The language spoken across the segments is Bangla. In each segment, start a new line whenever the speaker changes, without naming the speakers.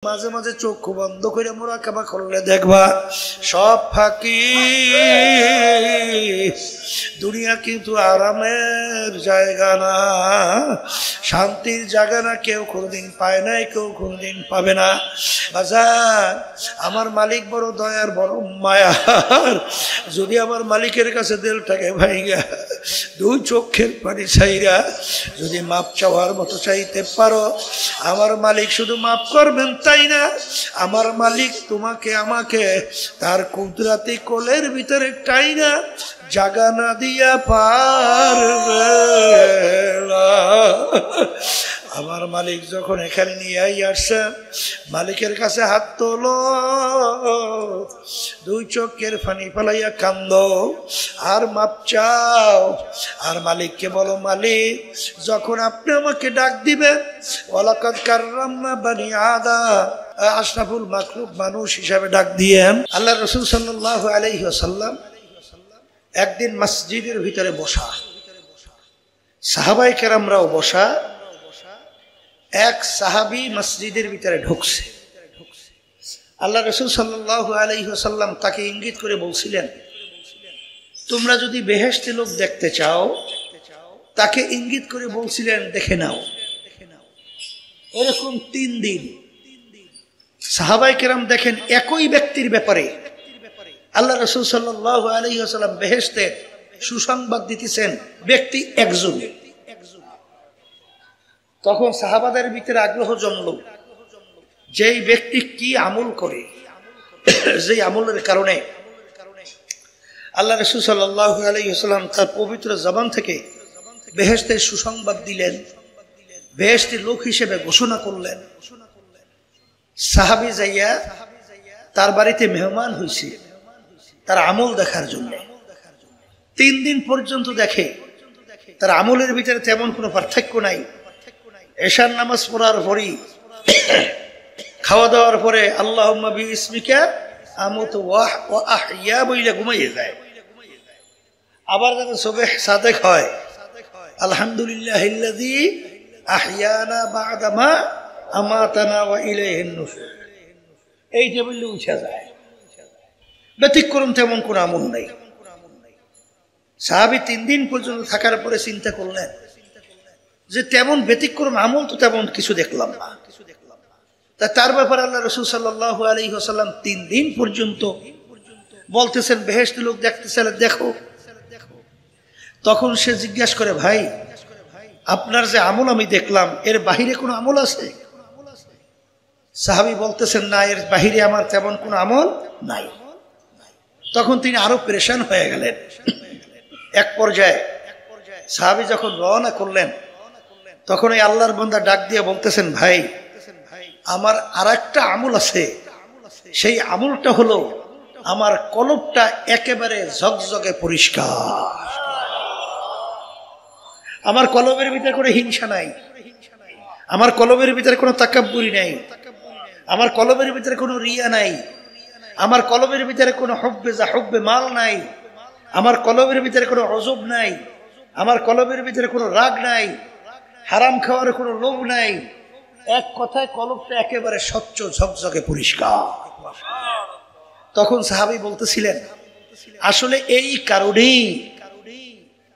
মাঝে মাঝে চোখ বন্ধ করে মুরাকাবা করলে দেখবা সব ফাঁকি। দুনিয়া কিন্তু আরামের জায়গা না, শান্তির জায়গা না। কেউ কোনোদিন পায় নাই, কেউ কোনোদিন পাবে না। বাজার, আমার মালিক বড় দয়ার, বড় মায়ার। যদি আমার মালিকের কাছে দিলটাকে ভাইগা দুই চোখের পানি চাইরা যদি মাপ চাওয়ার মতো চাইতে পারো, আমার মালিক শুধু মাফ করবেন তাই না, আমার মালিক তোমাকে আমাকে তার কুদরতি কোলের ভিতরে টাইনা জাগা না দিয়া পারবে না। আমার মালিক যখন এখানে নিয়ে আসছে, মালিকের কাছে হাত তোলো, দুই চোখের পানি পালাইয়া কান্দ আর মাপ চাও। আর মালিককে বলো, মালিক যখন আপনি আমাকে ডাক দিবেন, ওয়ালাকাদ কাররামনা বানি আদম, আশরাফুল মাখলুক মানুষ হিসাবে ডাক দিয়েন। আল্লাহ রাসূল সাল্লাল্লাহু আলাইহি ওয়াসাল্লাম একদিন মসজিদের ভিতরে বসা, সাহাবায়ে কেরামরাও বসা। এক সাহাবী মসজিদের ভিতরে ঢুকছে। আল্লাহ রাসূল সাল্লাল্লাহু আলাইহি ওয়াসাল্লাম তাকে ইঙ্গিত করে বলছিলেন, তোমরা যদি বেহেশতে লোক দেখতে চাও, তাকে ইঙ্গিত করে বলছিলেন দেখে নাও। এরকম 3 দিন সাহাবায়ে কেরাম দেখেন একই ব্যক্তির ব্যাপারে আল্লাহ রাসূল সাল্লাল্লাহু আলাইহি ওয়াসাল্লাম বেহেশতে সুসংবাদ দিতেছেন, ব্যক্তি একজন। তখন সাহাবাদের ভিতরে আগ্রহ জন্মল, যেই ব্যক্তি কি আমল করে, যেই আমলের কারণে আল্লাহ রাসূল সাল্লাল্লাহু আলাইহি ওয়াসাল্লাম তার পবিত্র জবান থেকে বেহেশতের সুসংবাদ দিলেন, বেহেশতের লোক হিসেবে ঘোষণা করলেন। সাহাবী যাইয়া তার বাড়িতে মেহমান হয়েছে তার আমল দেখার জন্য। 3 দিন পর্যন্ত দেখে তার আমলের ভিতরে তেমন কোনো পার্থক্য নাই। এশার নামাজ পড়ার পরই, খাওয়া দাওয়ার পরে আল্লাহুম্মা বিইসমিকা আমুতু ওয়া আহইয়া বইলে ঘুমাইয়ে যায়। আবার যখন সুবহ সাদেক হয়, আলহামদুলিল্লাহিল্লাযী আহইয়ানা বা'দা মা আমাতানা ওয়া ইলাইহিন নুশুর, এই যে বললে উঠে যায়। ব্যতিক্রম তেমন কোনো আমল নাই। সাহাবী 3 দিন পর্যন্ত থাকার পরে চিন্তা করলেন যে তেমন ব্যতিক্রম আমল তো তেমন কিছু দেখলাম না। তার ব্যাপারে আল্লাহ রাসূল সাল্লাল্লাহু আলাইহি ওয়াসাল্লাম 3 দিন পর্যন্ত বলতেছেন বেহেশতের লোক দেখতেছে, দেখো। তখন সে জিজ্ঞাসা করে, ভাই আপনার যে আমল আমি দেখলাম, এর বাহিরে কোনো আমল আছে? সাহাবী বলতেছেন, না, এর বাহিরে আমার তেমন কোনো আমল নাই। তখন তিনি আরো পেরেশান হয়ে গেলেন। এক পর্যায়ে সাহাবী যখন রওনা করলেন, তখন এই আল্লাহর বান্দা ডাক দিয়ে বলতেছেন, ভাই আমার আরেকটা আমল আছে। সেই আমলটা হলো আমার কলবটা একেবারে ঝকঝকে পরিষ্কার। আমার কলবের ভিতরে কোনো হিংসা নাই, আমার কলবের ভিতরে কোনো তাকাব্বুরি নাই, আমার কলবের ভিতরে কোনো রিয়া নাই, আমার কলবের ভিতরে কোনো হুব্বে মাল নাই, আমার কলবের ভিতরে কোনো অজব নাই, আমার কলবের ভিতরে কোনো রাগ নাই, হারাম খাওয়ার কোনো লোভ নাই। এক কথায় কলবটা একেবারে স্বচ্ছ ঝকঝকে পরিষ্কার। তখন সাহাবী বলতেছিলেন, আসলে এই কারণেই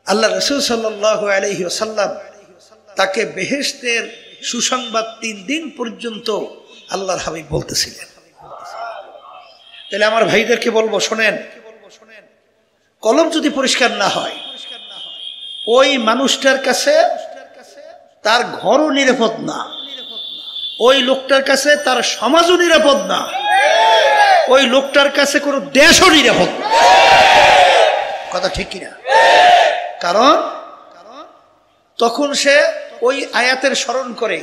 আল্লাহ রাসূল সাল্লাল্লাহু আলাইহি ওয়াসাল্লাম তাকে বেহেশতের সুসংবাদ 3 দিন পর্যন্ত আল্লাহর হাবিব বলতেছিলেন। তাহলে আমার ভাইদেরকে বলবো, শোনেন, কলব যদি পরিষ্কার না হয়, ওই মানুষটার কাছে তার ঘরও নিরাপদ না, ওই লোকটার কাছে তার সমাজও নিরাপদ না, ওই লোকটার কাছে কোনো দেশও নিরাপদ না। কথা ঠিক কিনা? কারণ তখন সে ওই আয়াতের স্মরণ করে।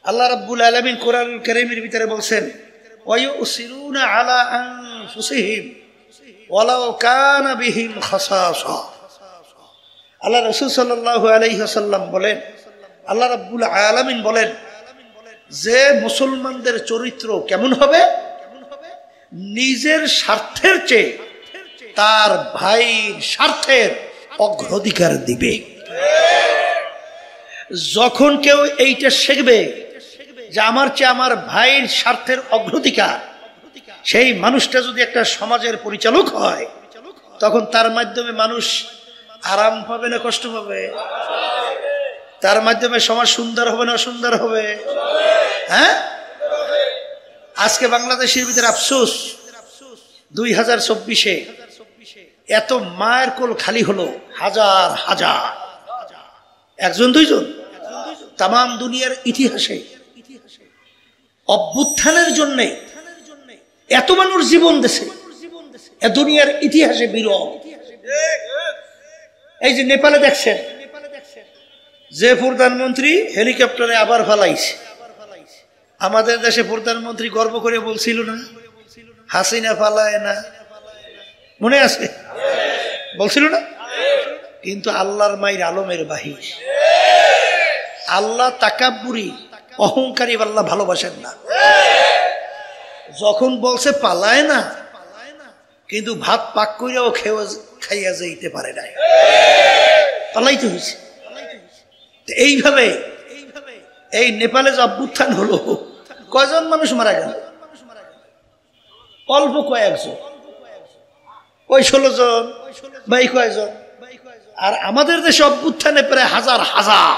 আল্লাহ রাব্বুল আলামিন কোরআনুল কারীমের ভিতরে বলছেন, ওয়ায়ুসিরুনা আলা আনফুসিহিম ওয়ালাউ কানা বিহিম খাসাসা। আল্লাহ রাসূল সাল্লাল্লাহু আলাইহি ওয়াসাল্লাম বলেন, আল্লাহ রাব্বুল আলামিন বলেন যে মুসলমানদের চরিত্র কেমন হবে, নিজের স্বার্থের চেয়ে তার ভাইয়ের স্বার্থের অগ্রাধিকার দিবে। যখন কেউ এইটা শিখবে যে আমার চেয়ে আমার ভাইয়ের স্বার্থের অগ্রাধিকার, সেই মানুষটা যদি একটা সমাজের পরিচালক হয়, তখন তার মাধ্যমে মানুষ আরাম পাবে না কষ্ট পাবে? তার মাধ্যমে সমাজ সুন্দর হবে না অসুন্দর হবে? হ্যাঁ, আজকে বাংলাদেশের ভিতরে আফসোস, 2024-এ এত মায়ের কোল খালি হলো, হাজার হাজার, একজন দুইজন, তাম দুনিয়ার ইতিহাসে অভ্যুত্থানের জন্য এত মানুষ জীবন দিয়েছে, দুনিয়ার ইতিহাসে বিরল। এই যে নেপালে দেখছেন, যে প্রধানমন্ত্রী হেলিকপ্টারে আবার ফালাইছে, আমাদের দেশে প্রধানমন্ত্রী গর্ব করে বলছিল না, হাসিনা ফালায় না, মনে আছে? বলছিল না? কিন্তু আল্লাহর মায়ের আলমের বাহির, আল্লাহ তাকাব্বুরি অহংকারী আল্লাহ ভালোবাসেন না। যখন বলছে পালায় না, কিন্তু ভাত পাক কইরাও খাইয়া যাইতে পারে না, পালাইতে হয়েছে। এইভাবে এই নেপালে যে অভ্যুত্থান হলো, কয়জন মানুষ মারা গেল? অল্প কয়েকজন, ওই 16 জন বা এই কয়েকজন। আর আমাদের দেশে অভ্যুত্থানে প্রায় হাজার হাজার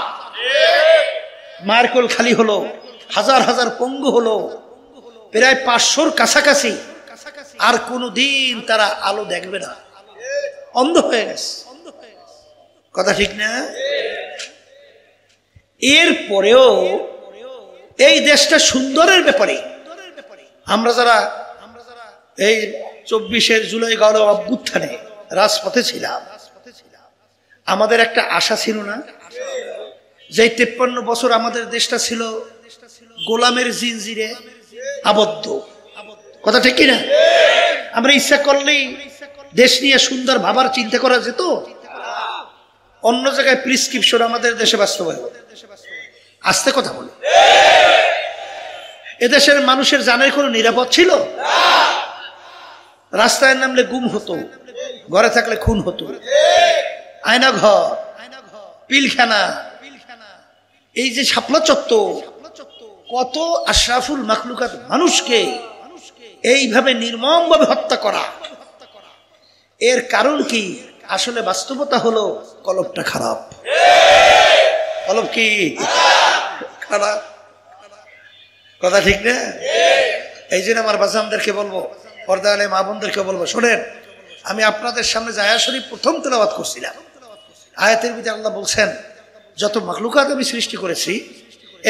মায়ের কোল খালি হলো, হাজার হাজার পঙ্গু হলো, প্রায় 500-র কাছাকাছি। আর কোনদিন তারা আলো দেখবে না, অন্ধ হয়ে গেছে। কথা ঠিক না? এরপরেও এই দেশটা সুন্দরের ব্যাপারে আমরা যারা এই 24 জুলাই গণ অভ্যুত্থানে রাজপথে ছিলাম, আমাদের একটা আশা ছিল না যে 53 বছর আমাদের দেশটা ছিল গোলামের জিনজিরে আবদ্ধ। কথা ঠিক কিনা? আমরা ইচ্ছা করলেই দেশ নিয়ে সুন্দর ভাবার চিন্তা করা যেত, অন্য জায়গায় প্রিসক্রিপশন আমাদের দেশে বাস্তবায়ন। আস্তে কথা বলে, এদেশের মানুষের জানের কোনো নিরাপদ ছিল? রাস্তায় নামলে গুম হতো, ঘরে থাকলে খুন হতো, আয়না ঘর, পিলখানা, এই যে শাপলা চত্বর, কত আশরাফুল মাখলুকাত মানুষকে এইভাবে নির্মমভাবে হত্যা করা। এর কারণ কি? আসলে বাস্তবতা হলো কলবটা খারাপ। কলব কি খারাপ? কথা ঠিক না? এই জন্য আমার বাজানদেরকে বলবো, পর্দা আলে মা বোনদেরকে বলবো, শোনেন, আমি আপনাদের সামনে যে আয়াত শরীফ প্রথম তেলাওয়াত করছিলাম, আয়াতের ভিতরে আল্লাহ বলছেন, যত মাখলুকাত আমি সৃষ্টি করেছি,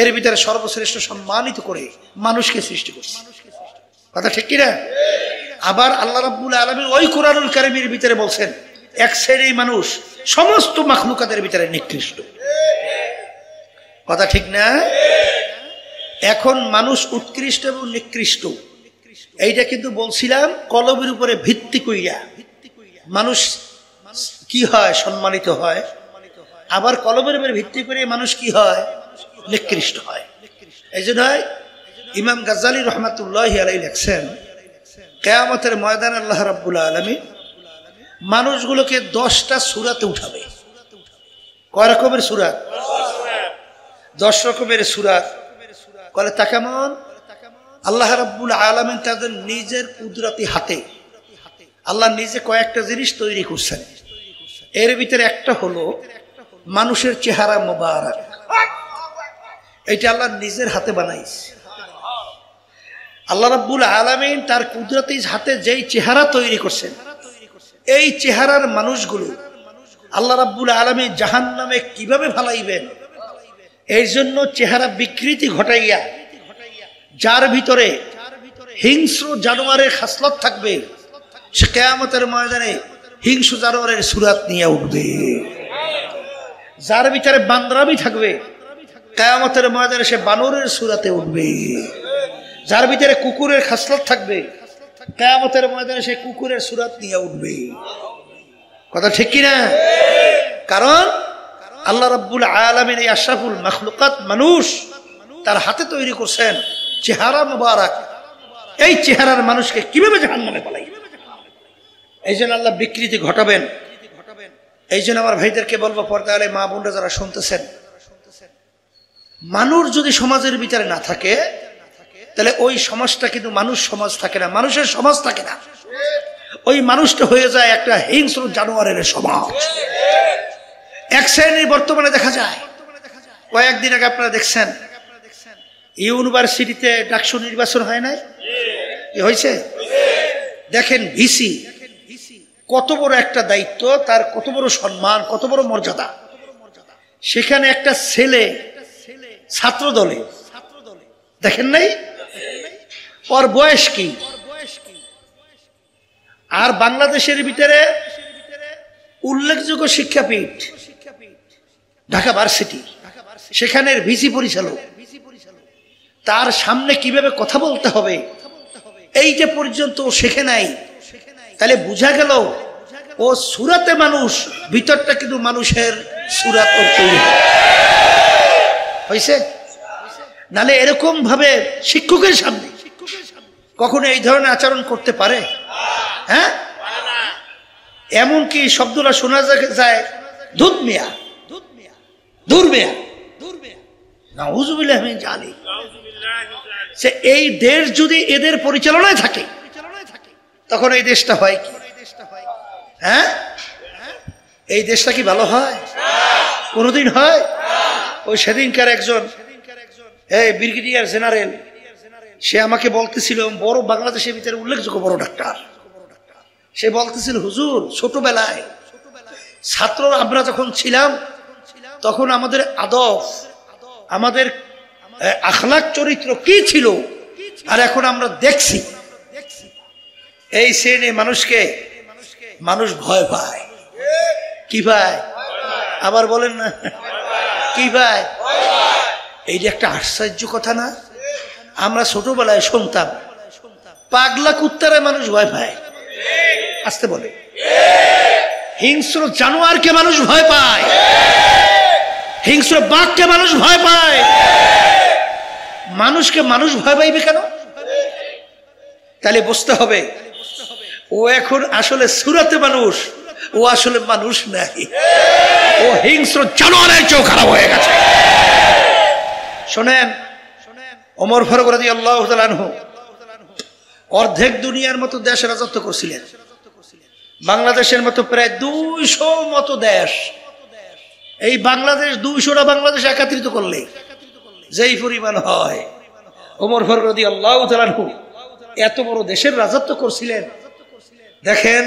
এর ভিতরে সর্বশ্রেষ্ঠ সম্মানিত করে মানুষকে সৃষ্টি করছি। কথা ঠিক কিনা? আবার আল্লাহ রাব্বুল আলামিন ওই কোরআনুল কারীমের ভিতরে বলছেন, এক শ্রেণীর মানুষ সমস্ত মাখলুকাতের ভিতরে নিকৃষ্ট। কথা ঠিক না? এখন মানুষ উৎকৃষ্ট এবং নিকৃষ্ট, এইটা কিন্তু বলছিলাম কলবের উপরে ভিত্তি কইরা মানুষ কি হয়? সম্মানিত হয়। আবার কলবের উপরে ভিত্তি করে মানুষ কি হয়? নিকৃষ্ট হয়। এই জন্য ইমাম গাজ্জালী রহমাতুল্লাহি আলাইহি লেখছেন, কিয়ামতের ময়দানে আল্লাহ রাব্বুল আলামিন মানুষগুলোকে 10টা সূরাতে উঠাবে। কয় রকমের সূরা? 10 রকমের সূরা। কলে তা কেমন? আল্লাহ রাব্বুল আলামিন তাদের নিজের কুদরতি হাতে আল্লাহ নিজে কয়েকটা জিনিস তৈরি করছেন। এর ভিতরে একটা হলো মানুষের চেহারা মোবারক। এটা আল্লাহ নিজের হাতে বানাইছে। আল্লাহ রাব্বুল আলামিন তার কুদরতি হাতে যেই চেহারা তৈরি করছেন, এই চেহারার মানুষগুলো আল্লাহ রাব্বুল আলামিন জাহান্নামে কিভাবে ফালাইবেন, এই জন্য চেহারা বিকৃতি ঘটাইয়া যার ভিতরে হিংস্র জানোয়ারের খাসলত থাকবে, সে কিয়ামতের ময়দানে হিংস্র জানোয়ারের সুরাত নিয়ে উঠবে। যার ভিতরে বান্দরামি থাকবে, কিয়ামতের ময়দানে সে বানরের সুরাতে উঠবে। যার ভিতরে কুকুরের খাসলত থাকবে, কিয়ামতের ময়দানে সে কুকুরের সুরাত নিয়ে উঠবে। কথা ঠিক কিনা? কারণ আল্লাহ রাব্বুল আলামিন এই আশরাফুল মাখলুকাত মানুষ তার হাতে তৈরি করছেন চেহারা মুবারক। এই চেহারার মানুষকে কিভাবে জাহান্নামে পালাইবে, এই জন্য আল্লাহ বিকৃতি ঘটাবেন। এই জন্য আমার ভাইদেরকে বলবো, পর্দা আলে মা বোনরা যারা শুনতেছেন, মানুষ যদি সমাজের ভিতরে না থাকে তাহলে ওই সমাজটা কিন্তু মানুষ সমাজ থাকে না, মানুষের সমাজ থাকে না, ওই মানুষটা হয়ে যায় একটা হিংস্র জানোয়ারের সমাজ। এক শ্রেণীর বর্তমানে দেখা যায়, কয়েকদিন আগে আপনারা দেখছেন ইউনিভার্সিটিতে ডাকসু নির্বাচন হয় নাই, কি হয়েছে দেখেন। ভিসি কত বড় একটা দায়িত্ব, তার কত বড় সম্মান, কত বড় মর্যাদা। সেখানে একটা ছেলে ছাত্র দলে, দেখেন নাই, ওর বয়স কি। আর বাংলাদেশের ভিতরে উল্লেখযোগ্য শিক্ষাপীঠ ঢাকা ভার্সিটি, সেখানের ভিসি পরিচালক, তার সামনে কিভাবে কথা বলতে হবে এইটা পর্যন্ত শেখে নাই। তাহলে বোঝা গেল ও সুরাতে মানুষ, ভিতরটা কিন্তু মানুষের সুরাত তৈরি হয়েছে। নালে এরকম ভাবে শিক্ষকের সামনে কখনো এই ধরনের আচরণ করতে পারে? হ্যাঁ, এমনকি শব্দটা শোনা যায় দুধ মিয়া, দূর মিয়া, নাউজুবিল্লাহ মিন জালিক। সে এই দেশ যদি এদের পরিচালনায় থাকে তখন এই দেশটা হয় কি? হ্যাঁ, এই দেশটা কি ভালো হয়? কোনোদিন হয়? ওই সেদিনকার একজন ব্রিগেডিয়ার জেনারেল, সে আমাকে বলতেছিল, বড় বাংলাদেশের ভিতরে উল্লেখযোগ্য বড় ডাক্তার, সে বলতেছিল হুজুর ছোটবেলায় ছাত্র আমরা যখন ছিলাম তখন আমাদের আদব, আমাদের আখলাক চরিত্র কি ছিল, আর এখন আমরা দেখছি এই শ্রেণী মানুষকে মানুষ ভয় পায়। কি ভাই আবার বলেন না, কি ভাই? এই যে একটা আশ্চর্য কথা না? আমরা ছোটবেলায় শুনতাম পাগলা কুত্তারে মানুষ ভয় পায়, আসতে বলে হিংস্র জানোয়ারকে মানুষ ভয় পায়, হিংস্র বাঘকে মানুষ ভয় পায়। মানুষকে মানুষ ভয় পাইবে কেন? তাহলে বুঝতে হবে ও এখন আসলে সুরাতে মানুষ, ও আসলে মানুষ নাই, ও হিংস্র জানোয়ারের চেয়েও খারাপ হয়ে গেছে। শোনেন, ওমর ফারুক রাদিয়াল্লাহু তাআলা আনহু অর্ধেক দুনিয়ার মতো দেশ রাজত্ব করছিলেন। বাংলাদেশের মতো প্রায় 200 মতো দেশ, এই বাংলাদেশ 200টা বাংলাদেশ একত্রিত করলে যেই পরিমাণ হয়, ওমর ফারুক রাদিয়াল্লাহু তাআলা আনহু এত বড় দেশের রাজত্ব করছিলেন। দেখেন,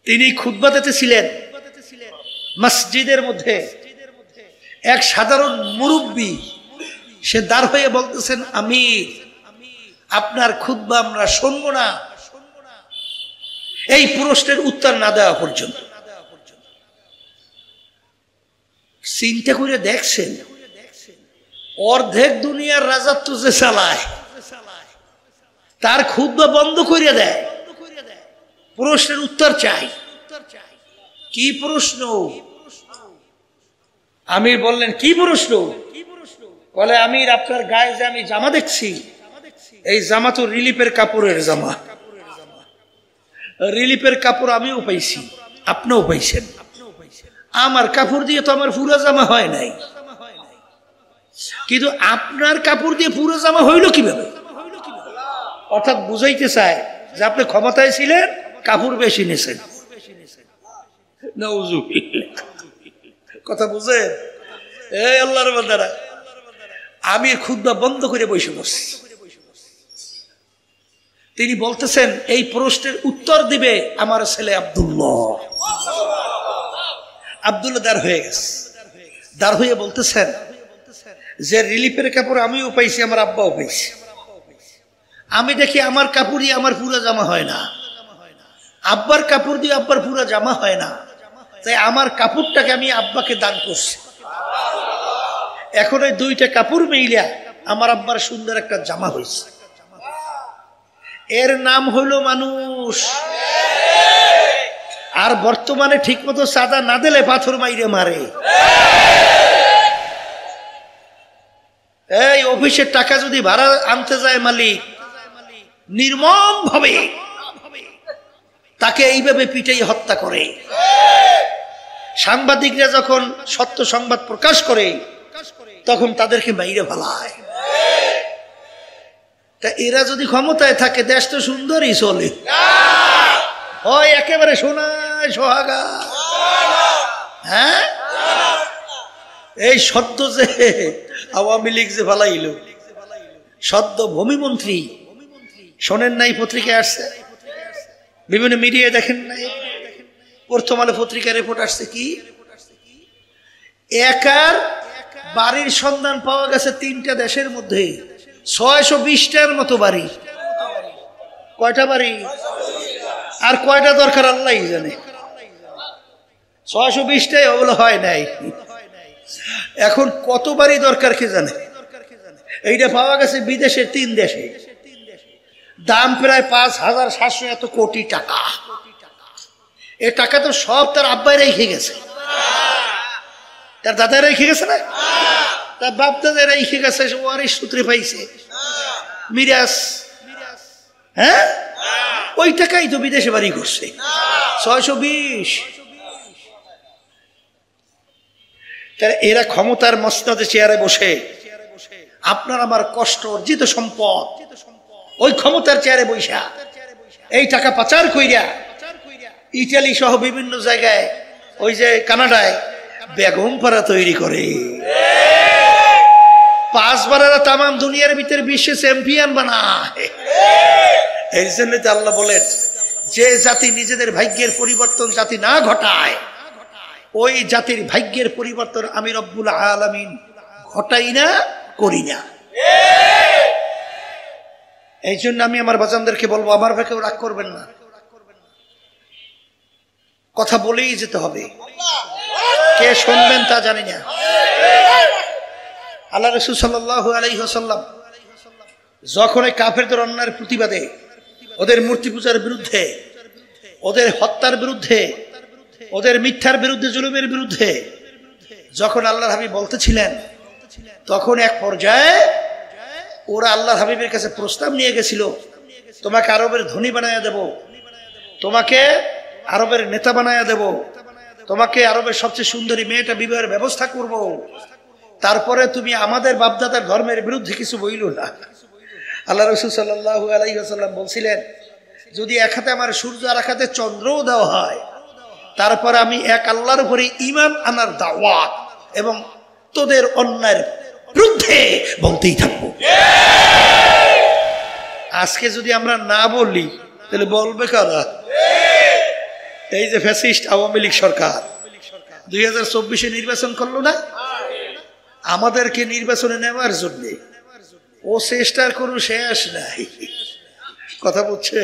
তিনি খুতবা দিতেছিলেন মসজিদের মধ্যে, এক সাধারণ মুরব্বী সে দাঁড় হয়ে বলতেছেন, আমির আপনার খুতবা আমরা শুনবো না এই প্রশ্নের উত্তর না দেওয়া পর্যন্ত। চিন্তা করে দেখছেন, অর্ধেক দুনিয়ার রাজত্ব যে চালায় তার খুতবা বন্ধ করে দেয়, প্রশ্নের উত্তর চাই। কি প্রশ্ন? আমির বললেন, কি প্রশ্ন? বলে, আমির আপনার গায়ে যে আমি জামা দেখছি, এই জামা তো রিলিফের কাপড়ের জামা, রিলিফের কাপড় আমিও পাইছি, আপনিও পাইছেন, আমার কাপড় দিয়ে তো আমার পুরো জামা হয় নাই, কিন্তু আপনার কাপড় দিয়ে পুরো জামা হইল কিভাবে? অর্থাৎ বুঝাইতে চায় যে আপনি ক্ষমতায় ছিলেন, কাপড় বেশি নিয়েছেন। কথা বুঝে? এই আল্লাহর বান্দারা, আমি খুতবা বন্ধ করে বসে বসছি। তিনি বলতেছেন এই প্রশ্নের উত্তর দিবে আমার ছেলে আব্দুল্লাহ। আব্দুল্লাহ দাঁড় হয়ে গেছে, দাঁড় হয়ে বলতেছেন যে রিলিফের কাপড় আমিও পাইছি, আমার আব্বাও পাইছি, আমি দেখি আমার কাপড় দিয়ে আমার পুরো জামা হয় না, আব্বার কাপড় দিয়ে আব্বার পুরো জামা হয় না, তাই আমার কাপড়টাকে আমি আব্বাকে দান করছি। এখন এই দুইটা কাপড় মিলিয়া আমার আব্বার সুন্দর একটা জামা হয়েছে। এর নাম হইল মানুষ। আর বর্তমানে ঠিক মতো চাঁদা না দিলে পাথর মাইরে মারে। এই অফিসের টাকা যদি ভাড়া আনতে যায় মালিক, নির্মম ভাবে তাকে এইভাবে পিটাই হত্যা করে। সাংবাদিকরা যখন সত্য সংবাদ প্রকাশ করে তখন তাদেরকে মাইরে ফেলায়। তা এরা যদি ক্ষমতায় থাকে দেশ তো সুন্দরই চলে, হয় একেবারে সোনায় সোহাগা। হ্যাঁ, এই সদ্য যে আওয়ামী লীগ যে ফালাইল, সদ্য ভূমিমন্ত্রী, শোনেন নাই? পত্রিকায় আসছে, বিভিন্ন মিডিয়ায় দেখেন নাই? প্রথম আলো পত্রিকার রিপোর্ট আসছে কি, একার বাড়ির সন্ধান পাওয়া গেছে 3টা দেশের মধ্যে, 620টার মতো বাড়ি। কয়টা বাড়ি আর কয়টা দরকার আল্লাহই জানে। 620টাই ওগুলো হয় নাই, এখন কত বাড়ি দরকার কে জানে। এইটা পাওয়া গেছে বিদেশের 3 দেশে, দাম প্রায় 5,700 এত কোটি টাকা। এ টাকা তো সব তার আব্বাই রেখে গেছে, তার দাদা রেখে গেছে না, তার বাপ দাদা রেখে গেছে, ওয়ারিশ সূত্রে পাইছে মিরাজ। হ্যাঁ, ওই টাকাই তো বিদেশে বাড়ি করছে 620। এরা ক্ষমতার মসনদে চেয়ারে বসে আপনার আমার কষ্ট অর্জিত সম্পদ ওই ক্ষমতার চেয়ারে বৈশা এই টাকা পাচার কইরা ইটালি সহ বিভিন্ন জায়গায়, ওই যে কানাডায় বেগম পাড়া তৈরি করে। 5 বারেরা তামাম দুনিয়ার ভিতরে বিশ্বে চ্যাম্পিয়ন বানায়। এই জন্য তো আল্লাহ বলেন, যে জাতি নিজেদের ভাগ্যের পরিবর্তন জাতি না ঘটায়, ওই জাতির ভাগ্যের পরিবর্তন আমি রব্বুল আলামিন ঘটাই না, করি না। এই জন্য আমি আমার বাজানদেরকে বলবো, আমার ভাই কেউ রাগ করবেন না, কথা বলেই যেতে হবে। কে শুনবেন তা জানি না। আল্লাহ রাসূল সাল্লাল্লাহু আলাইহি ওয়াসাল্লাম যখন এই কাফেরদের অন্যায়ের প্রতিবাদে, ওদের মূর্তি পূজার বিরুদ্ধে, ওদের হত্যার বিরুদ্ধে, ওদের মিথ্যার বিরুদ্ধে, জুলুমের বিরুদ্ধে যখন আল্লাহর হাবিব বলতেছিলেন, তখন এক পর্যায়ে ওরা আল্লাহর হাবিবের কাছে প্রস্তাব নিয়ে গেছিল, তোমাকে আরবের ধনী বানায়া দেব, তোমাকে আরবের নেতা বানায়া দেব, তোমাকে আরবের সবচেয়ে সুন্দরী মেয়েটা বিবাহের ব্যবস্থা করব, তারপরে তুমি আমাদের বাপদাদার ধর্মের বিরুদ্ধে কিছু বইল না। আল্লাহ রাসূল সাল্লাল্লাহু আলাইহি ওয়াসাল্লাম বলছিলেন, যদি এক হাতে আমার সূর্য আর এক হাতে চন্দ্রও দেওয়া হয়, তারপরে আমি এক আল্লাহর উপরে ঈমান আনার দাওয়াত এবং তোদের অন্যায়ের বিরুদ্ধে বলতেই থাকবো। আজকে যদি আমরা না বলি তাহলে বলবে কারা? এই যে ফ্যাসিস্ট আওয়ামী লীগ সরকার 2024-এ নির্বাচন করলো না, আমাদেরকে নির্বাচনে নেওয়ার জন্য ও চেষ্টার কোনো শেষ নাই। কথা বলছে,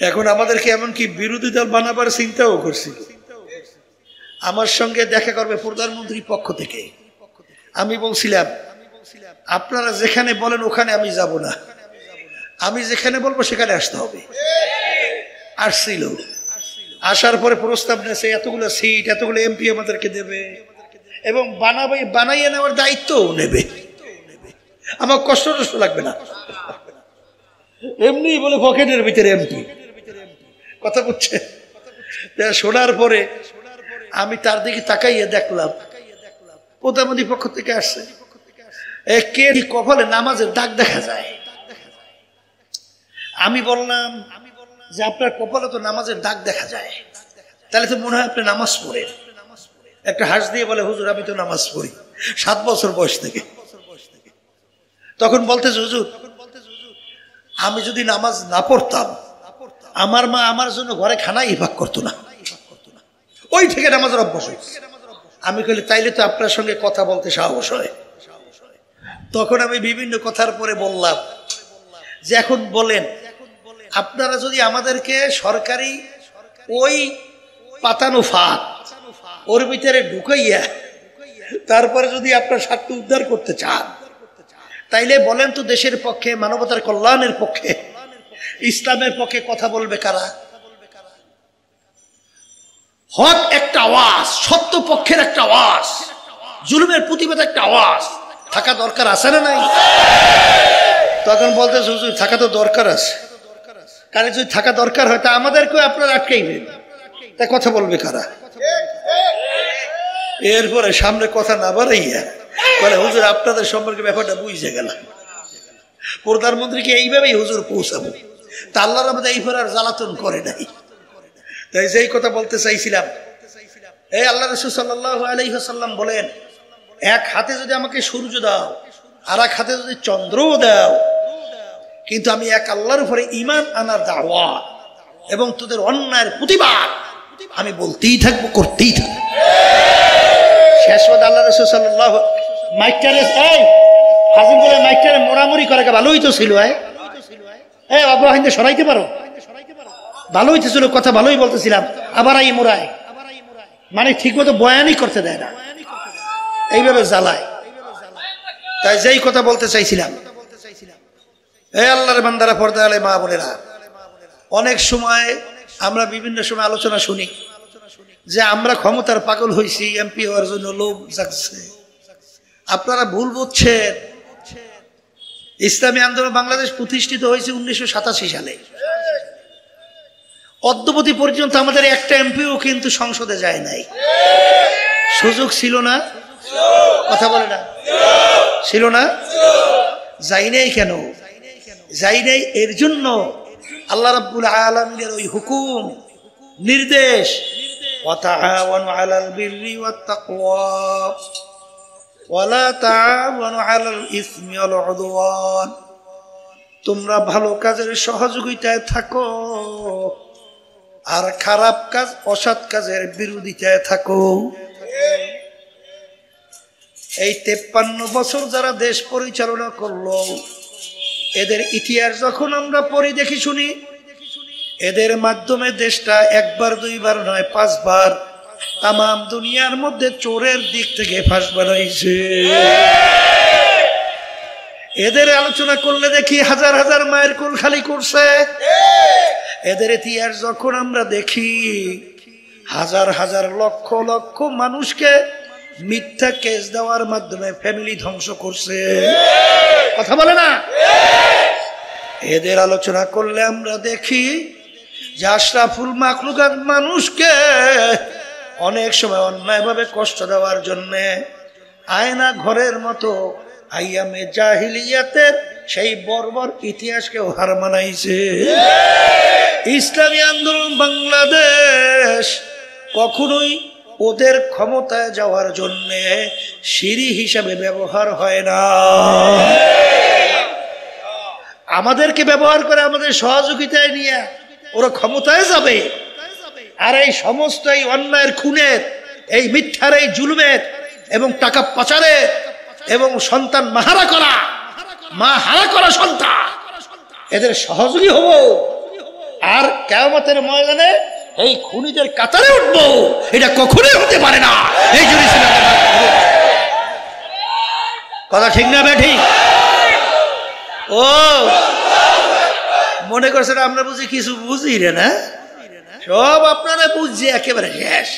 এখন আমাদেরকে এমনকি বিরোধী দল বানাবার চিন্তাও করছিল। আমার সঙ্গে দেখা করবে প্রধানমন্ত্রীর পক্ষ থেকে। আমি বলছিলাম, আপনারা যেখানে বলেন ওখানে আমি যাব না, আমি যেখানে বলবো সেখানে আসতে হবে। আসছিল, আসার পরে প্রস্তাব নেছে এতগুলো সিট, এতগুলো এমপি আমাদেরকে দেবে এবং বানাইয়ে নেওয়ার দায়িত্বও নেবে। আমার কষ্ট লাগবে না, এমনি বলে পকেটের ভিতরে এমপি। কথা বুঝছে? শোনার পরে আমি তার দিকে তাকাইয়ে দেখলাম প্রধানমন্ত্রীর পক্ষ থেকে আসছে, কে কপালে নামাজের দাগ দেখা যায়। আমি বললাম যে আপনার কপালে তো নামাজের দাগ দেখা যায়, তাহলে তো মনে হয় আপনি নামাজ পড়েন। একটা হাস দিয়ে বলে, হুজুর আমি তো নামাজ পড়ি 7 বছর বয়স থেকে। তখন বলতেছে, হুজুর আমি যদি নামাজ না পড়তাম আমার মা আমার জন্য ঘরে খানা ইফাক করতো না, ওই থেকে নামাজের অভ্যাস। আমি কইলে তাইলে তো আপনার সঙ্গে কথা বলতে সাহস হয়। তখন আমি বিভিন্ন কথার পরে বললাম যে এখন বলেন, আপনারা যদি আমাদেরকে সরকারি ওই পাতানো ফাঁদ ওর ভিতরে ঢুকাইয়া তারপরে যদি আপনার স্বার্থ উদ্ধার করতে চান, তাইলে বলেন তো দেশের পক্ষে, মানবতার কল্যাণের পক্ষে, ইসলামের পক্ষে কথা বলবে কারা? হক একটা আওয়াজ, সত্য পক্ষের একটা আওয়াজ, জুলুমের প্রতিবাদ একটা আওয়াজ থাকা দরকার আছে না নাই? তখন বলতে হুজুর থাকা তো দরকার আছে, কারণ যদি থাকা দরকার হয় তা আমাদেরকেও আপনারা আটকাইবেন, তা কথা বলবে কারা? এরপরে সামনে কথা না বাড়াইয়া বলে হুজুর আপনাদের সম্পর্কে ব্যাপারটা বুঝে গেলাম, প্রধানমন্ত্রীকে এইভাবেই হুজুর পৌঁছাবো। তা আল্লাহর আমাদের এইভাবে আর জ্বালাতন করে নাই। তাই যেই কথা বলতে চাইছিলাম, এই আল্লাহ রাসূল সাল্লাল্লাহু আলাইহি ওয়াসাল্লাম বলেন, এক হাতে যদি আমাকে সূর্য দাও আর এক হাতে যদি চন্দ্রও দাও, কিন্তু আমি এক আল্লাহর উপরে ঈমান আনার দাওয়াত এবং তোদের অন্যায়ের প্রতিবাদ আমি বলতেই থাকবো, করতেই থাকবো। শেষ পর্যন্ত আল্লাহ রাসূল সাল্লাল্লাহু মাইকটারে এই হাজির করে মাইকটারে মোড়ামুড়ি করে ভালোই তো ছিল। এই বাবা হিন্দে সরাইতে পারো, ভালোই তো ছিল, কথা ভালোই বলতেছিলাম, আবার এই মোড়ায়, মানে ঠিক মতো বয়ানই করতে দেয় না, এইভাবে জ্বালায়। তাই যেই কথা বলতে চাইছিলাম, এই আল্লাহর বান্দারা, পর্দা আলে মা বোনেরা, অনেক সময় আমরা বিভিন্ন সময় আলোচনা শুনি যে আমরা ক্ষমতার পাগল হয়েছি, এমপি হওয়ার জন্য লোভ জাগছে। আপনারা ভুল বুঝছেন। ইসলামী আন্দোলন বাংলাদেশ প্রতিষ্ঠিত হয়েছে 1987 সালে। অদ্যবধি পর্যন্ত আমাদের একটা এমপিও কিন্তু সংসদে যায় নাই। সুযোগ ছিল না? কথা বলে না, ছিল না? যাই নাই কেন? যাই নাই এর জন্য আল্লাহ রাব্বুল আলামিনের ওই হুকুম, নির্দেশ, ওয়াতাআওয়ানু আলাল বিররি ওয়াত তাকওয়া ওয়ালা তাআওয়ানু আলাল ইসমি ওয়াল উদওয়ান, তোমরা ভালো কাজের সহযোগিতায় থাকো আর খারাপ কাজ, অসৎ কাজের বিরোধিতায় থাকো। এই 53 বছর যারা দেশ পরিচালনা করলো, এদের ইতিহাস যখন আমরা পড়ি, দেখি, শুনি, এদের মাধ্যমে দেশটা একবার দুইবার নয় 5 বার তাম দুনিয়ার মধ্যে চোরের দিক থেকে ফাঁস বানাইছে। এদের আলোচনা করলে দেখি হাজার হাজার মায়ের কোল খালি করছে। এদের ইতিহাস যখন আমরা দেখি, হাজার হাজার লক্ষ লক্ষ মানুষকে মিথ্যা কেস দেওয়ার মাধ্যমে ফ্যামিলি ধ্বংস করছে। কথা বলে না? এদের আলোচনা করলে আমরা দেখি যে আশরাফুল মাখলুকাত মানুষকে অনেক সময় অন্যায়ভাবে কষ্ট দেওয়ার জন্য আয়না ঘরের মতো আইয়ামে জাহিলিয়াতের সেই বর্বর ইতিহাসকে হার মানাইছে। ইসলামী আন্দোলন বাংলাদেশ কখনোই ওদের ক্ষমতায় যাওয়ার জন্য সিঁড়ি হিসাবে ব্যবহার হয় না। আমাদেরকে ব্যবহার করে আমাদের সহযোগিতায় নিয়ে ওরা ক্ষমতায় যাবে। আর এই সমস্ত এই অন্যায়ের, খুনের, এই মিথ্যার, এই জুলুমের এবং টাকা পাচারের এবং সন্তান মাহারা করা, মা হারা করা সন্তান, এদের সহযোগী হব। আর কিয়ামতের ময়দানে এই খুনিদের কাতারে উঠবো, এটা কখনোই হতে পারে না। এই জন্য কথা ঠিক না বে ঠিক? ও মনে করছেন আমরা বুঝি কিছু বুঝি রে না? সব আপনারা বুঝছি একেবারে শেষ।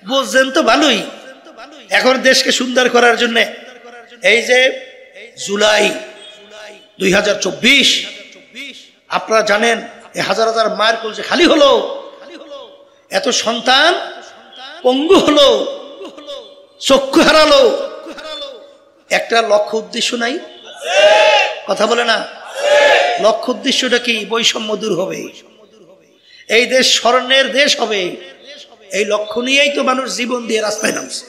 বুঝছেন তো ভালোই। এখন দেশকে সুন্দর করার জন্য এই যে জুলাই 2024, আপনারা জানেন এই হাজার হাজার মায়ের কোল যে খালি হলো, এত সন্তান পঙ্গু হলো, চক্ষু হারালো, একটা লক্ষ্য উদ্দেশ্য নাই? কথা বলে না? লক্ষ্য উদ্দেশ্যটা কি? বৈষম্য দূর হবে, এই দেশ স্বর্ণের দেশ হবে। এই লক্ষ্য নিয়েই তো মানুষ জীবন দিয়ে রাস্তায় নামছে,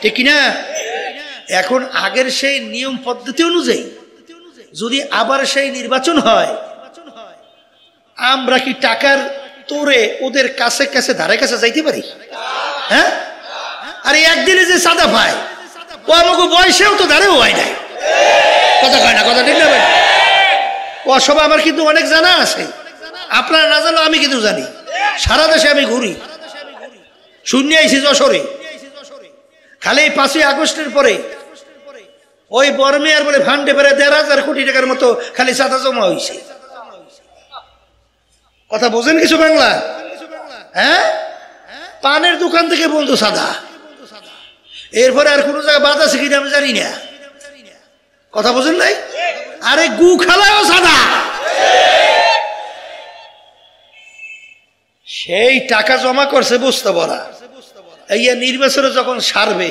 ঠিক কিনা? এখন আগের সেই নিয়ম পদ্ধতি অনুযায়ী যদি আবার সেই নির্বাচন হয়, আমরা কি টাকার তোরে ওদের কাছে কাছে ধারে কাছে যাইতে পারি? হ্যাঁ, আরে একদিনে যে সাদা পায় ও আমাকে বয়সেও তো ধারেও হয় নাই। কথা কয় না? কথা ঠিক না? ও সব আমার কিন্তু অনেক জানা আছে, আপনারা না জানো, আমি কিন্তু জানি। সারা দেশে আমি ঘুরি, শূন্য আইছি যশোরে। খালি 5ই আগস্টের পরে ওই বর্মিয়ার বলে ফান্ডে পেরে 1,500 কোটি টাকার মতো খালি চাঁদা জমা হয়েছে। কথা বোঝেন কিছু বাংলা? হ্যাঁ, পানের দোকান থেকে বন্ধু সাদা, এরপরে আর কোন জায়গায় বাদ আছে কিনা আমি জানি না। কথা বোঝেন নাই? আরে গু খালাও সাদা। সেই টাকা জমা করছে বস্তা ভরা, এই নির্বাচনে যখন সারবে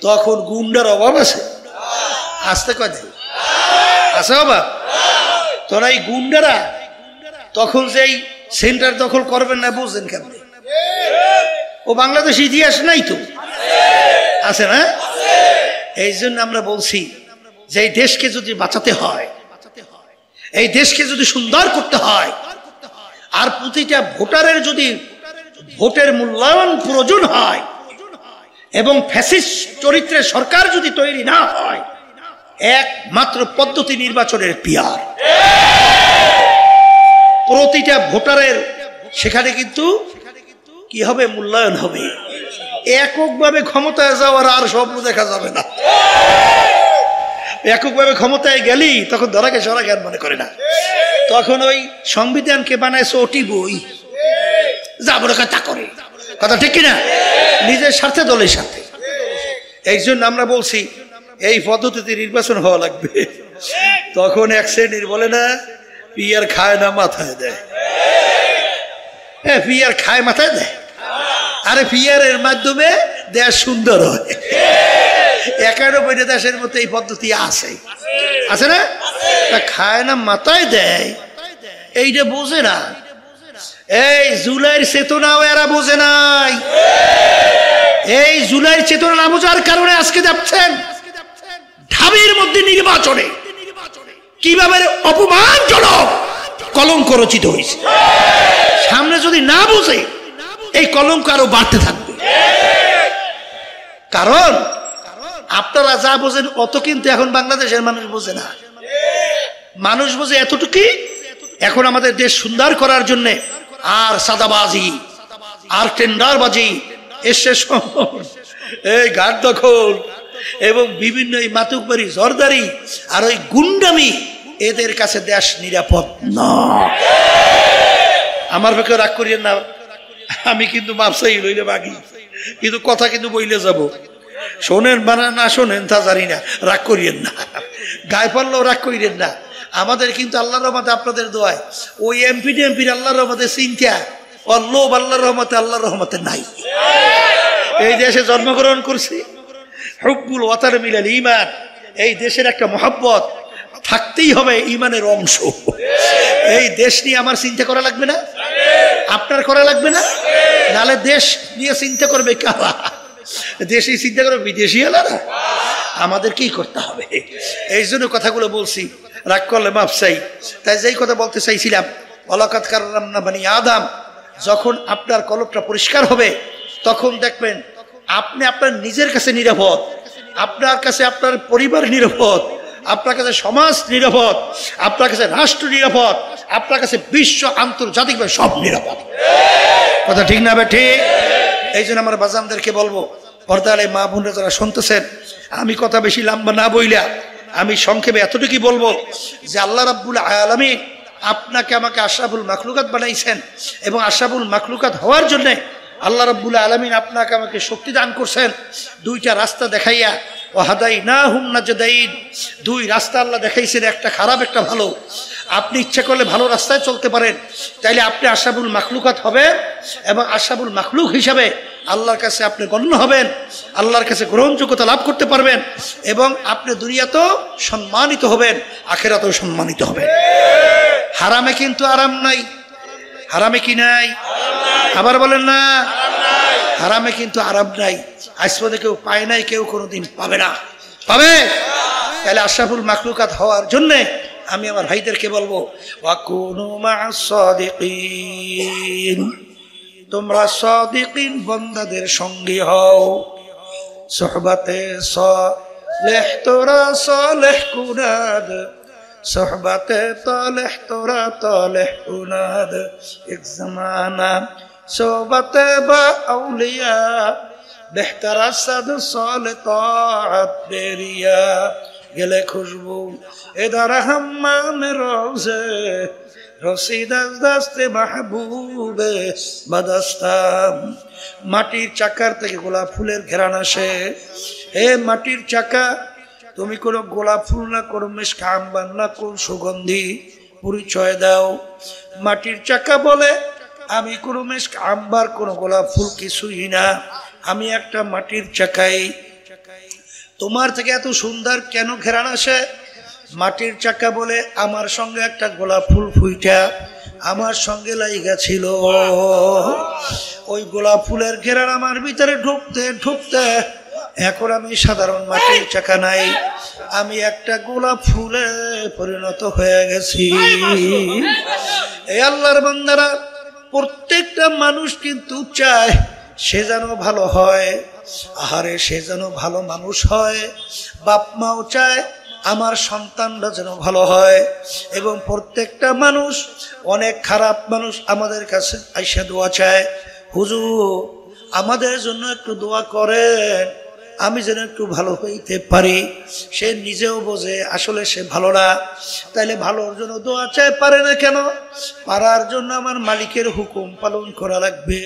তখন গুন্ডার অভাব আছে? আসতে কয় আছে অভাব? তোরা এই গুন্ডারা তখন যেই সেন্টার দখল করবেন না, বুঝলেন কেমন? ও বাংলাদেশ ইতিহাস নাই তো আছে না? এই জন্য আমরা বলছি যে এই দেশকে যদি বাঁচাতে হয়, এই দেশকে যদি সুন্দর করতে হয়, আর প্রতিটা ভোটারের যদি ভোটের মূল্যায়ন প্রয়োজন হয় এবং ফ্যাসিস্ট চরিত্রের সরকার যদি তৈরি না হয়, একমাত্র পদ্ধতি নির্বাচনের পিয়ার। প্রতিটা ভোটারের সেখানে কিন্তু কি হবে? মূল্যায়ন হবে। এককভাবে ক্ষমতায় যাওয়ার আর স্বপ্ন দেখা যাবে না। এককভাবে ক্ষমতায় গেলি তখন ধরাকে সরা জ্ঞান মনে করে না, তখন ওই সংবিধানকে বানাইছে ওটি বই, যা বড় কথা করে, কথা ঠিক কিনা? নিজের স্বার্থে দলের সাথে। এই জন্য আমরা বলছি এই পদ্ধতিতে নির্বাচন হওয়া লাগবে। তখন এক শ্রেণীর বলে না, পিয়ার খায় না মাথায় দেয়। পিয়ার খায় মাথায় দেয়, আরে পিয়ারের মাধ্যমে দেশ সুন্দর হয়। 91 দেশের মধ্যে এই পদ্ধতি আছে, আছে না? খায় না মাথায় দেয়, এইটা বোঝে না। এই জুলাইয়ের চেতনাও এরা বোঝে নাই। এই জুলাইয়ের চেতনা না বোঝার কারণে আজকে যাচ্ছেন ঢাবির মধ্যে নির্বাচনে কিভাবে অপমানজনক কলঙ্ক রচিত হয়েছে। সামনে যদি না বুঝে এই কলঙ্ক আরো বাড়তে থাকবে। কারণ আপনারা যা বোঝেন অত কিন্তু এখন বাংলাদেশের মানুষ বোঝে না। মানুষ বোঝে এতটুকুই, এখন আমাদের দেশ সুন্দর করার জন্য আর সাদাবাজি আর টেন্ডারবাজি, এই ঘাট দখল এবং বিভিন্ন এই মাতুকবাড়ি জরদারি আর ওই গুন্ডামি, এদের কাছে দেশ নিরাপদ না। আমার পক্ষে রাগ করিয়েন না, আমি কিন্তু ব্যবসায়ী লইলে বাগি, কিন্তু কথা কিন্তু বইলে যাব। শোনেন বানা না শোনেন তা জানি না, রাগ করিয়েন না, গায়ে পড়লেও রাগ করিয়েন না। আমাদের কিন্তু আল্লাহর রহমতে, আপনাদের দোয়ায় ওই এমপি টেমপির আল্লাহর রহমতে চিন্তা ও লোভ আল্লাহর রহমতে, আল্লাহর রহমতে নাই। এই দেশে জন্মগ্রহণ করছি, হুব্বুল ওয়াতান মিনাল ঈমান, এই দেশের একটা মহব্বত থাকতেই হবে, ঈমানের অংশ। এই দেশ নিয়ে আমার চিন্তা করা লাগবে না? আপনার করা লাগবে না? নালে দেশ নিয়ে চিন্তা করবে কারা? দেশি চিন্তা করবে বিদেশি এলারা। আমাদের কি করতে হবে? এই জন্য কথাগুলো বলছি, রাগ করলে মাফ চাই। তাই যেই কথা বলতে চাইছিলাম, ওয়ালাকাদ কাররামনা বানি আদম, যখন আপনার কলবটা পরিষ্কার হবে তখন দেখবেন আপনি আপনার নিজের কাছে নিরাপদ, আপনার কাছে আপনার পরিবার নিরাপদ, আপনার কাছে সমাজ নিরাপদ, আপনার কাছে রাষ্ট্র নিরাপদ, আপনার কাছে বিশ্ব আন্তর্জাতিকভাবে সব নিরাপদ। কথা ঠিক না? ঠিক। এই জন্য আমার বাজানদেরকে বলবো, পর্দালে মা বোনরা যারা শুনতেছেন, আমি কথা বেশি লম্বা না বইলা আমি সংক্ষেপে এতটুকুই বলবো যে আল্লাহ রাব্বুল আলামিন আপনাকে আমাকে আশরাফুল মাখলুকাত বানাইছেন, এবং আশরাফুল মাখলুকাত হওয়ার জন্য আল্লাহ রাব্বুল আলামিন আপনাকে আমাকে শক্তি দান করছেন। দুইটা রাস্তা দেখাইয়া, ওয়াহাদাইনাহুম নাজদাইন, দুই রাস্তা আল্লাহ দেখাইছেন, একটা খারাপ একটা ভালো। আপনি ইচ্ছা করলে ভালো রাস্তায় চলতে পারেন, তাইলে আপনি আশরাফুল মাখলুকাত হবেন এবং আশরাফুল মাখলুক হিসাবে আল্লাহর কাছে আপনি গণ্য হবেন, আল্লাহর কাছে গ্রহণযোগ্যতা লাভ করতে পারবেন, এবং আপনি দুনিয়াতেও সম্মানিত হবেন, আখিরাতেও সম্মানিত হবেন। হারামে কিন্তু আরাম নাই। হারামে কি নাই? আবার বলেন না, হারামে কিন্তু আরাম নাই। আজ পর্যন্ত কেউ পায় নাই, কেউ কোনোদিন পাবে না। পাবে? তাহলে আশরাফুল মাখলুকাত হওয়ার জন্যে আমি আমার ভাইদেরকে বলবো, ওয়াকুনু মা'আস সাদিকিন, তোমরা সাদিকিন বান্দাদের সঙ্গী হও। সুহবাতে সালেহ তোরা সালেহ কুনাদ, সুহবাতে তালেহ তোরা তালেহ কুনাদ। এক জামানা সোহবতে বা আউলিয়া, বেহতরা সাদ সালে তাআত বেরিয়া। গেলে খুশবু এদার হাম্মামে রোজে, রসিদাস দাস্তে মাহবুবে বাদাস্তাম। মাটির চাকার থেকে গোলাপ ফুলের ঘেরান আসে। হে মাটির চাকা, তুমি কোনো গোলাপ ফুল না, কোনো মিষ্টি আম্বার না, কোন সুগন্ধি পরিচয় দাও। মাটির চাকা বলে, আমি কোনো মিষ্টি আম্বার, কোনো গোলাপ ফুল কিছুই না। আমি একটা মাটির চাকায়, তোমার থেকে এত সুন্দর কেন ঘেরান আসে? মাটির চাকা বলে আমার সঙ্গে একটা গোলাপ ফুল ফুইটা আমার সঙ্গে লাইগা ছিল। ওই গোলাপ ফুলের ঘেরান আমার ভিতরে ঢুকতে ঢুকতে এখন আমি সাধারণ মাটির চাকা নাই, আমি একটা গোলাপ ফুলে পরিণত হয়ে গেছি। এই আল্লাহর বান্দারা, প্রত্যেকটা মানুষ কিন্তু চায় সে যেন ভালো হয়। আহারে, সে যেন ভালো মানুষ হয়। বাপ মাও চায় আমার সন্তানরা যেন ভালো হয়। এবং প্রত্যেকটা মানুষ, অনেক খারাপ মানুষ আমাদের কাছে আইসা দোয়া চায়, হুজুর আমাদের জন্য একটু দোয়া করেন, আমি যেন একটু ভালো হইতে পারি। সে নিজেও বোঝে আসলে সে ভালো না, তাইলে ভালোর জন্য দোয়া চায়, পারে না কেন? পারার জন্য আমার মালিকের হুকুম পালন করা লাগবে।